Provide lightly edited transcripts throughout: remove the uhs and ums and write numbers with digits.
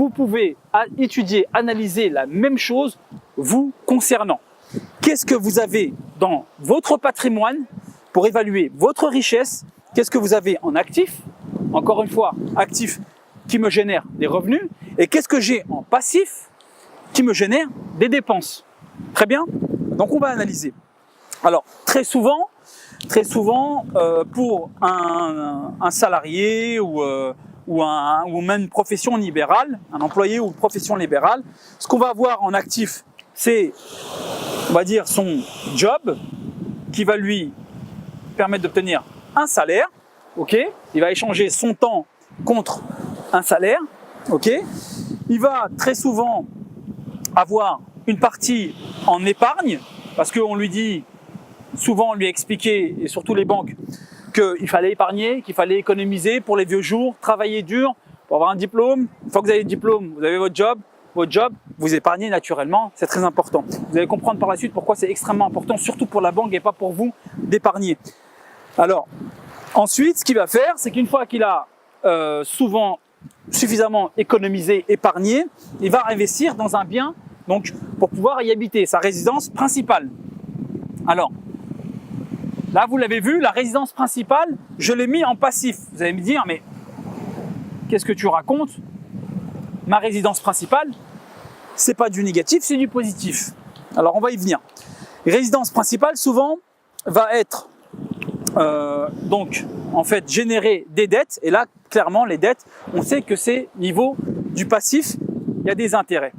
vous pouvez étudier, analyser la même chose vous concernant. Qu'est-ce que vous avez dans votre patrimoine pour évaluer votre richesse? Qu'est-ce que vous avez en actifs? Encore une fois, actifs qui me génèrent des revenus. Et qu'est-ce que j'ai en passif qui me génère des dépenses? Très bien. Donc on va analyser. Alors très souvent, pour un salarié ou même une profession libérale, un employé ou une profession libérale, ce qu'on va avoir en actif, c'est, on va dire, son job qui va lui permettre d'obtenir un salaire. Ok, il va échanger son temps contre un salaire. Ok, il va très souvent avoir une partie en épargne parce qu'on lui dit, souvent on lui a expliqué, et surtout les banques, qu'il fallait épargner, qu'il fallait économiser pour les vieux jours, travailler dur pour avoir un diplôme. Une fois que vous avez le diplôme, vous avez votre job, vous épargnez naturellement, c'est très important. Vous allez comprendre par la suite pourquoi c'est extrêmement important, surtout pour la banque et pas pour vous, d'épargner. Alors, ensuite, ce qu'il va faire, c'est qu'une fois qu'il a souvent suffisamment économisé, épargné, il va investir dans un bien donc, pour pouvoir y habiter, sa résidence principale. Alors, là, vous l'avez vu, la résidence principale, je l'ai mis en passif. Vous allez me dire, mais qu'est-ce que tu racontes? Ma résidence principale, c'est pas du négatif, c'est du positif. Alors, on va y venir. Résidence principale, souvent, va être donc, en fait, générer des dettes. Et là, clairement, les dettes, on sait que c'est niveau du passif, il y a des intérêts.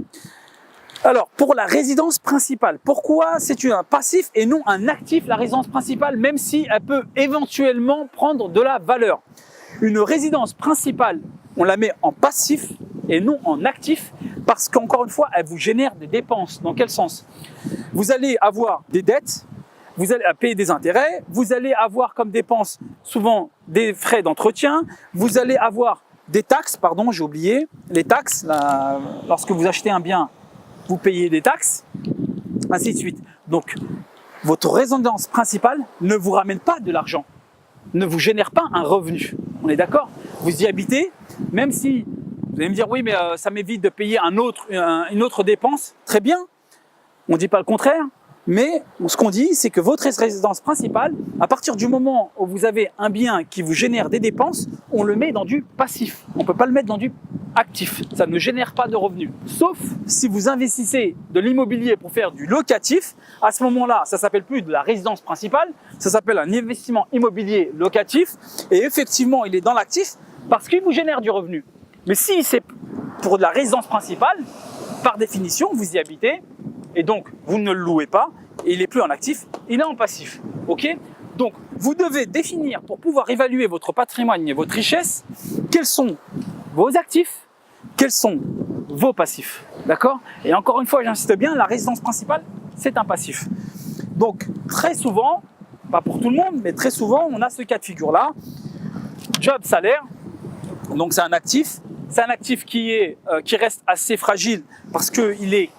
Alors, pour la résidence principale, pourquoi c'est un passif et non un actif, la résidence principale, même si elle peut éventuellement prendre de la valeur? Une résidence principale, on la met en passif et non en actif parce qu'encore une fois, elle vous génère des dépenses. Dans quel sens? Vous allez avoir des dettes, vous allez payer des intérêts, vous allez avoir comme dépenses souvent des frais d'entretien, vous allez avoir des taxes, pardon, j'ai oublié, les taxes, lorsque vous achetez un bien, vous payez des taxes, ainsi de suite. Donc, votre résidence principale ne vous ramène pas de l'argent, ne vous génère pas un revenu. On est d'accord? Vous y habitez, même si vous allez me dire, oui, mais ça m'évite de payer une autre dépense. Très bien, on ne dit pas le contraire, mais ce qu'on dit, c'est que votre résidence principale, à partir du moment où vous avez un bien qui vous génère des dépenses, on le met dans du passif. On ne peut pas le mettre dans du actif. Ça ne génère pas de revenus. Sauf si vous investissez de l'immobilier pour faire du locatif. À ce moment-là, ça s'appelle plus de la résidence principale, ça s'appelle un investissement immobilier locatif. Et effectivement, il est dans l'actif parce qu'il vous génère du revenu. Mais si c'est pour de la résidence principale, par définition, vous y habitez et donc vous ne le louez pas et il n'est plus en actif, il est en passif. Ok? Donc, vous devez définir pour pouvoir évaluer votre patrimoine et votre richesse, quels sont vos actifs, quels sont vos passifs. D'accord? Et encore une fois, j'insiste bien, la résidence principale, c'est un passif. Donc, très souvent, pas pour tout le monde, mais très souvent, on a ce cas de figure-là. Job, salaire, donc c'est un actif. C'est un actif qui reste assez fragile parce qu'il est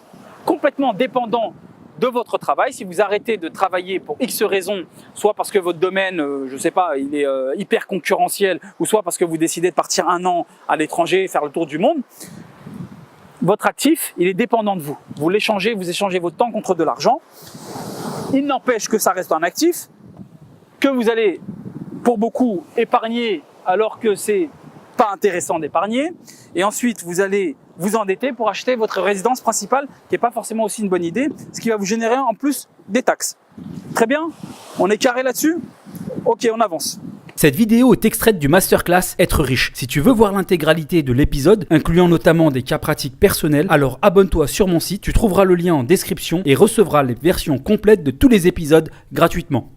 complètement dépendant de votre travail. Si vous arrêtez de travailler pour X raisons, soit parce que votre domaine, je ne sais pas, il est hyper concurrentiel, ou soit parce que vous décidez de partir un an à l'étranger, faire le tour du monde, votre actif, il est dépendant de vous. Vous l'échangez, vous échangez votre temps contre de l'argent. Il n'empêche que ça reste un actif, que vous allez, pour beaucoup, épargner alors que c'est pas intéressant d'épargner. Et ensuite, vous allez vous endetter pour acheter votre résidence principale, qui n'est pas forcément aussi une bonne idée, ce qui va vous générer en plus des taxes. Très bien? On est carré là-dessus? Ok, on avance. Cette vidéo est extraite du masterclass Être riche. Si tu veux voir l'intégralité de l'épisode, incluant notamment des cas pratiques personnels, alors abonne-toi sur mon site, tu trouveras le lien en description et recevras les versions complètes de tous les épisodes gratuitement.